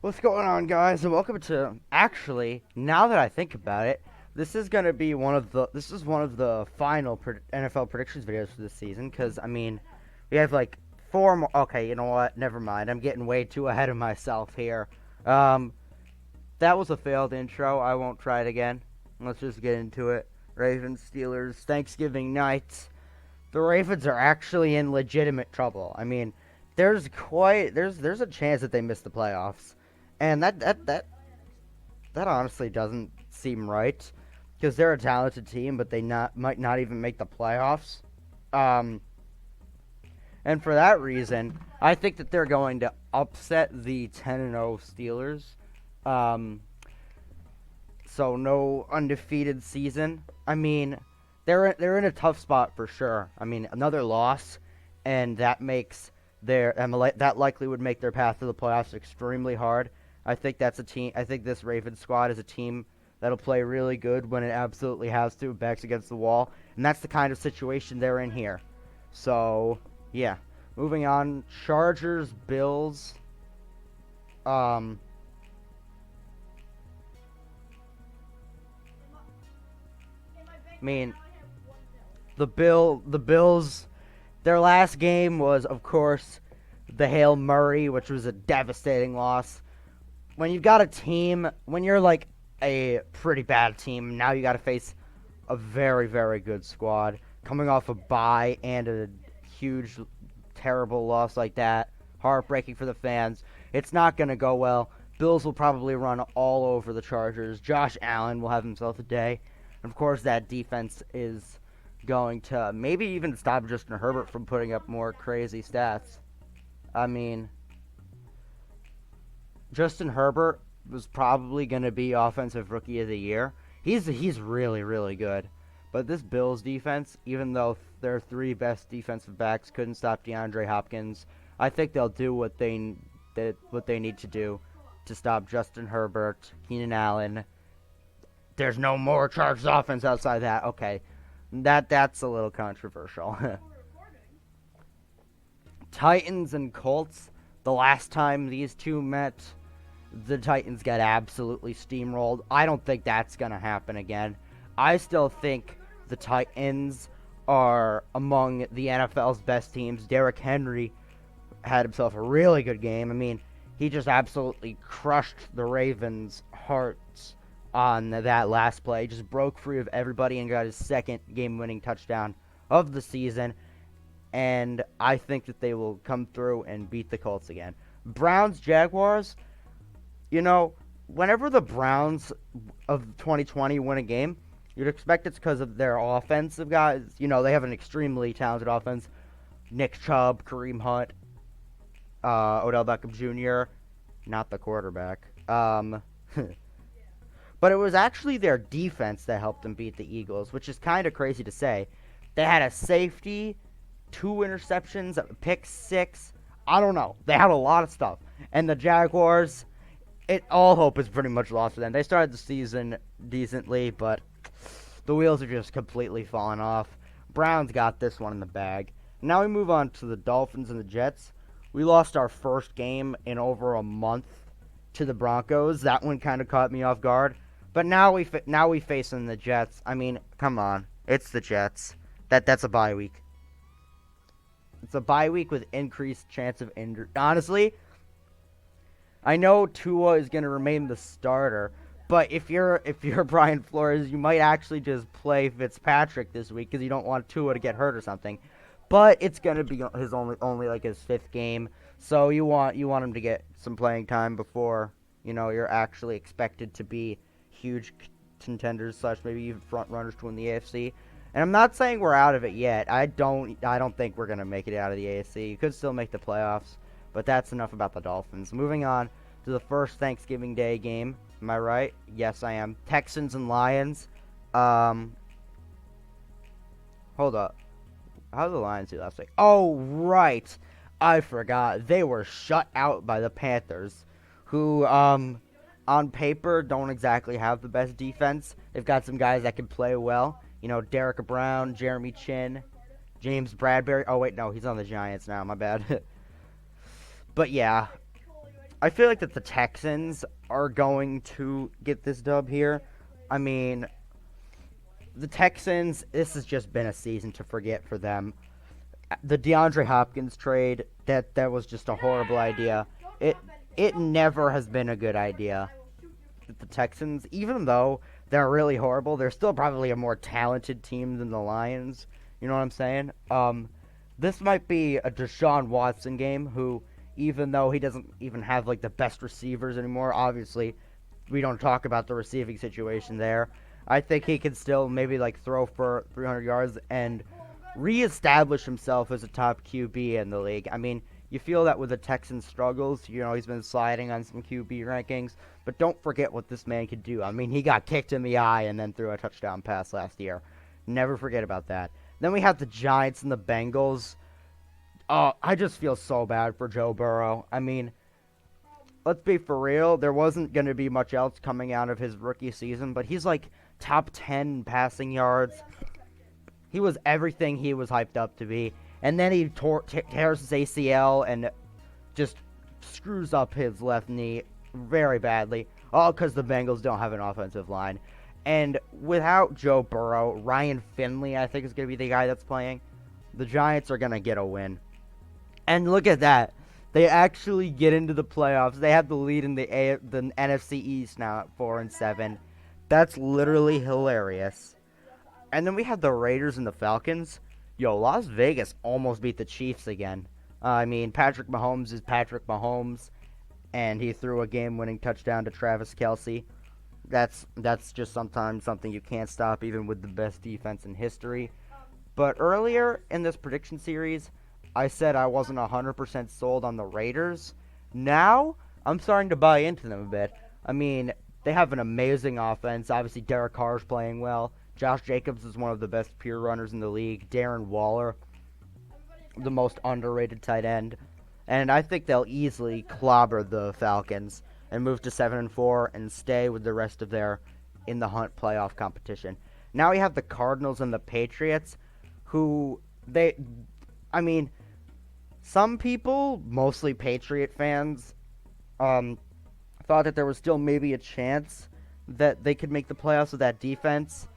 What's going on, guys? And welcome to. Actually, now that I think about it, this is gonna be one of the final NFL predictions videos for this season. Because I mean, we have like four more. Okay, you know what? Never mind. I'm getting way too ahead of myself here. Um, that was a failed intro. I won't try it again. Let's just get into it. Ravens, Steelers, Thanksgiving night. The Ravens are actually in legitimate trouble. I mean, there's a chance that they miss the playoffs, and that honestly doesn't seem right because they're a talented team, but they might not even make the playoffs. Um, and for that reason, I think that they're going to upset the 10-0 Steelers. Um, so no undefeated season. I mean, they're in a tough spot for sure. I mean, another loss, and that makes that likely would make their path to the playoffs extremely hard. I think that's a team. I think this Ravens squad is a team that'll play really good when it absolutely has to, backs against the wall, and that's the kind of situation they're in here. So yeah, moving on. Chargers, Bills. Um, I mean, the Bills. Their last game was, of course, the Hail Murray, which was a devastating loss. When you've got a team, when you're like a pretty bad team, now you got to face a very, very good squad coming off a bye and a huge, terrible loss like that. Heartbreaking for the fans. It's not going to go well. Bills will probably run all over the Chargers. Josh Allen will have himself a day. And of course, that defense is going to maybe even stop Justin Herbert from putting up more crazy stats. I mean, Justin Herbert was probably going to be offensive rookie of the year. He's really really good. But this Bills defense, even though their three best defensive backs couldn't stop DeAndre Hopkins, I think they'll do what they need to do to stop Justin Herbert, Keenan Allen. There's no more Chargers offense outside that. Okay, that's a little controversial. Titans and Colts. The last time these two met, the Titans got absolutely steamrolled. I don't think that's going to happen again. I still think the Titans are among the NFL's best teams. Derrick Henry had himself a really good game. I mean, he just absolutely crushed the Ravens' hearts on that last play. He just broke free of everybody and got his second game-winning touchdown of the season. And I think that they will come through and beat the Colts again. Browns, Jaguars, you know, whenever the Browns of 2020 win a game, you'd expect it's because of their offensive guys. You know, they have an extremely talented offense. Nick Chubb, Kareem Hunt, Odell Beckham Jr., not the quarterback. But it was actually their defense that helped them beat the Eagles, which is kind of crazy to say. They had a safety, two interceptions, a pick six. I don't know. They had a lot of stuff. And the Jaguars, all hope is pretty much lost for them. They started the season decently, but the wheels are just completely falling off. Browns got this one in the bag. Now we move on to the Dolphins and the Jets. We lost our first game in over a month to the Broncos. That one kind of caught me off guard. But now we facing the Jets. I mean, come on, it's the Jets. That's a bye week. It's a bye week with increased chance of injury. Honestly, I know Tua is going to remain the starter, but if you're Brian Flores, you might actually just play Fitzpatrick this week because you don't want Tua to get hurt or something. But it's going to be his only like his fifth game, so you want him to get some playing time before you're actually expected to be huge contenders / maybe even front runners to win the AFC. And I'm not saying we're out of it yet. I don't think we're gonna make it out of the AFC. You could still make the playoffs, but that's enough about the Dolphins. Moving on to the first Thanksgiving Day game. Am I right? Yes, I am. Texans and Lions. Hold up. How did the Lions do last week? Oh, right. I forgot. They were shut out by the Panthers, who on paper don't exactly have the best defense. They've got some guys that can play well. You know, Derek Brown, Jeremy Chin, James Bradbury. Oh, wait, no, he's on the Giants now. My bad. But, yeah, I feel like that the Texans are going to get this dub here. I mean, the Texans, this has just been a season to forget for them. The DeAndre Hopkins trade, that was just a horrible idea. It it never has been a good idea. The Texans, even though they're really horrible, they're still probably a more talented team than the Lions. You know what I'm saying? This might be a Deshaun Watson game, who, even though he doesn't even have like the best receivers anymore, obviously, we don't talk about the receiving situation there. I think he can still maybe like throw for 300 yards and reestablish himself as a top QB in the league. I mean, you feel that with the Texans' struggles. You know, he's been sliding on some QB rankings, but don't forget what this man could do. I mean, he got kicked in the eye and then threw a touchdown pass last year. Never forget about that. Then we have the Giants and the Bengals. Oh, I just feel so bad for Joe Burrow. I mean, let's be for real. There wasn't going to be much else coming out of his rookie season, but he's like top 10 passing yards. He was everything he was hyped up to be. And then he tears his ACL and just screws up his left knee very badly. All because the Bengals don't have an offensive line. And without Joe Burrow, Ryan Finley, I think, is going to be the guy that's playing. The Giants are going to get a win. And look at that. They actually get into the playoffs. They have the lead in the NFC East now at 4-7. That's literally hilarious. And then we have the Raiders and the Falcons. Yo, Las Vegas almost beat the Chiefs again. I mean, Patrick Mahomes is Patrick Mahomes, and he threw a game-winning touchdown to Travis Kelce. That's just sometimes something you can't stop, even with the best defense in history. But earlier in this prediction series, I said I wasn't 100% sold on the Raiders. Now, I'm starting to buy into them a bit. I mean, they have an amazing offense. Obviously, Derek Carr's playing well. Josh Jacobs is one of the best pure runners in the league. Darren Waller, the most underrated tight end. And I think they'll easily clobber the Falcons and move to 7-4 and stay with the rest of their in the hunt playoff competition. Now we have the Cardinals and the Patriots, who I mean, some people, mostly Patriot fans, thought that there was still maybe a chance that they could make the playoffs with that defense.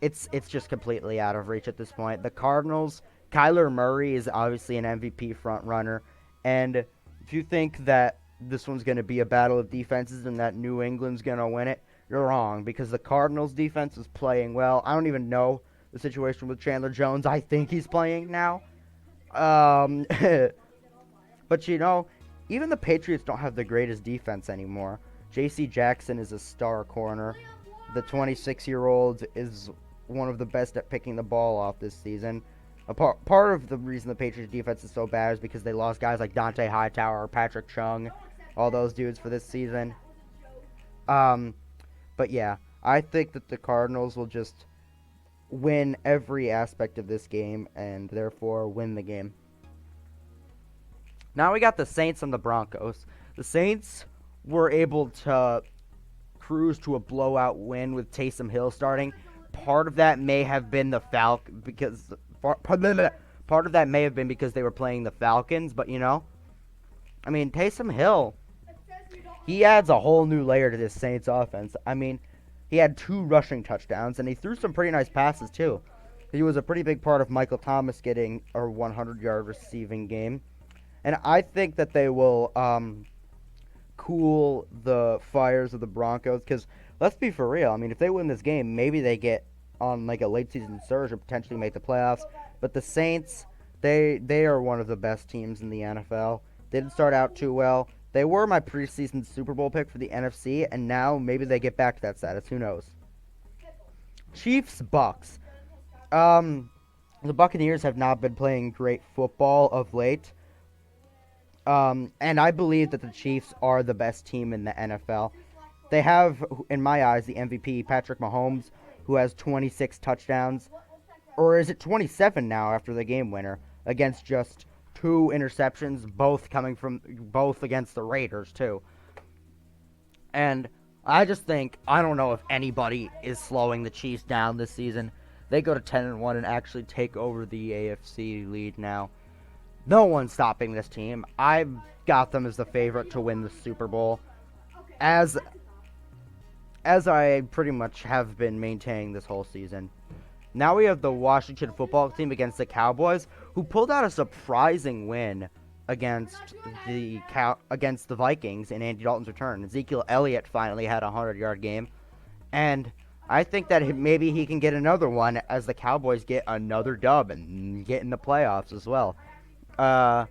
It's just completely out of reach at this point. The Cardinals, Kyler Murray is obviously an MVP front runner, and if you think that this one's going to be a battle of defenses and that New England's going to win it, you're wrong, because the Cardinals defense is playing well. I don't even know the situation with Chandler Jones. I think he's playing now. But you know, even the Patriots don't have the greatest defense anymore. J.C. Jackson is a star corner. The 26-year-old is one of the best at picking the ball off this season. Part of the reason the Patriots defense is so bad is because they lost guys like Dante Hightower, Patrick Chung, all those dudes for this season. But yeah, I think that the Cardinals will just win every aspect of this game and therefore win the game. Now we got the Saints and the Broncos. The Saints were able to cruise to a blowout win with Taysom Hill starting. Part of that may have been the part of that may have been because they were playing the Falcons, but you know, I mean, Taysom Hill, he adds a whole new layer to this Saints offense. I mean, he had 2 rushing touchdowns, and he threw some pretty nice passes too. He was a pretty big part of Michael Thomas getting a 100-yard receiving game. And I think that they will cool the fires of the Broncos, because let's be for real. I mean, if they win this game, maybe they get on like a late season surge and potentially make the playoffs. But the Saints, they are one of the best teams in the NFL. They didn't start out too well. They were my preseason Super Bowl pick for the NFC, and now maybe they get back to that status. Who knows? Chiefs, Bucks. The Buccaneers have not been playing great football of late. And I believe that the Chiefs are the best team in the NFL. They have, in my eyes, the MVP, Patrick Mahomes, who has 26 touchdowns. Or is it 27 now after the game winner? Against just 2 interceptions, both against the Raiders, too. And I just think, I don't know if anybody is slowing the Chiefs down this season. They go to 10-1 and actually take over the AFC lead now. No one's stopping this team. I've got them as the favorite to win the Super Bowl, as I pretty much have been maintaining this whole season. Now we have the Washington football team against the Cowboys, who pulled out a surprising win against the Vikings in Andy Dalton's return. Ezekiel Elliott finally had a 100-yard game, and I think that maybe he can get another one as the Cowboys get another dub and get in the playoffs as well. Uh,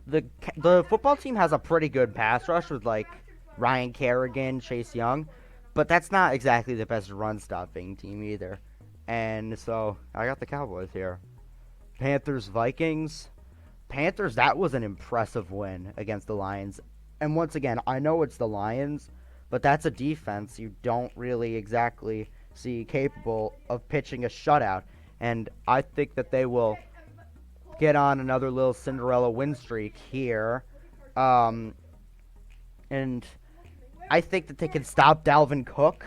the football team has a pretty good pass rush with like Ryan Kerrigan, Chase Young, but that's not exactly the best run stopping team either. And so I got the Cowboys here. Panthers Vikings. Panthers, that was an impressive win against the Lions. And once again, I know it's the Lions, but that's a defense you don't really exactly see capable of pitching a shutout. And I think that they will get on another little Cinderella win streak here. And I think that they can stop Dalvin Cook,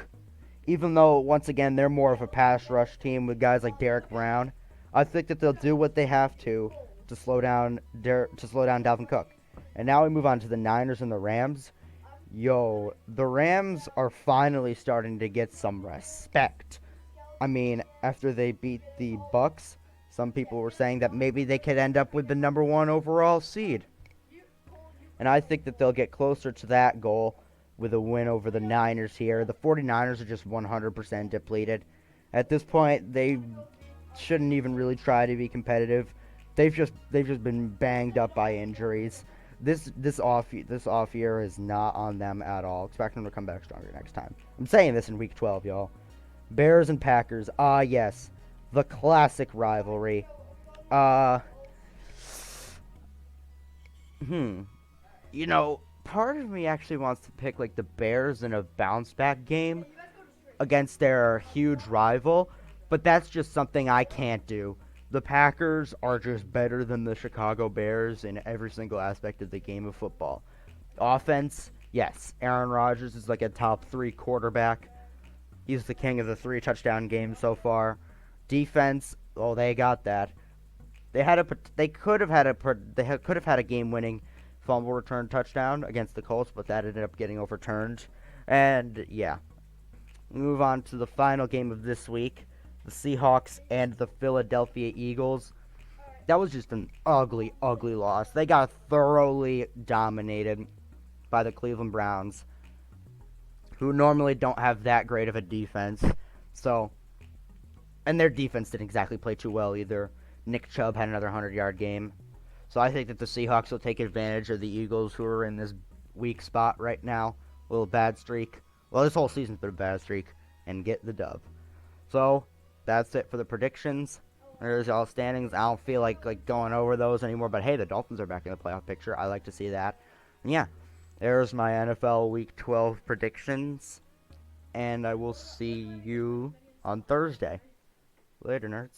even though, once again, they're more of a pass rush team with guys like Derek Brown. I think that they'll do what they have to slow down Dalvin Cook. And now we move on to the Niners and the Rams. Yo, the Rams are finally starting to get some respect. I mean, after they beat the Bucks, some people were saying that maybe they could end up with the number 1 overall seed. And I think that they'll get closer to that goal with a win over the Niners here. The 49ers are just 100% depleted. At this point, they shouldn't even really try to be competitive. They've just been banged up by injuries. This off year is not on them at all. Expect them to come back stronger next time. I'm saying this in week 12, y'all. Bears and Packers. Yes. The classic rivalry. You know, part of me actually wants to pick like the Bears in a bounce back game against their huge rival, but that's just something I can't do. The Packers are just better than the Chicago Bears in every single aspect of the game of football. Offense, yes, Aaron Rodgers is like a top 3 quarterback. He's the king of the 3 touchdown games so far. Defense, oh, they got that. They could have had a game-winning fumble return touchdown against the Colts, but that ended up getting overturned. And yeah, we move on to the final game of this week. The Seahawks and the Philadelphia Eagles. That was just an ugly, ugly loss. They got thoroughly dominated by the Cleveland Browns, who normally don't have that great of a defense. And their defense didn't exactly play too well either. Nick Chubb had another 100-yard game. So I think that the Seahawks will take advantage of the Eagles, who are in this weak spot right now. A little bad streak. Well, this whole season's been a bad streak. And get the dub. So that's it for the predictions. There's all standings. I don't feel like going over those anymore. But hey, the Dolphins are back in the playoff picture. I like to see that. And yeah, there's my NFL Week 12 predictions. And I will see you on Thursday. Later, nerds.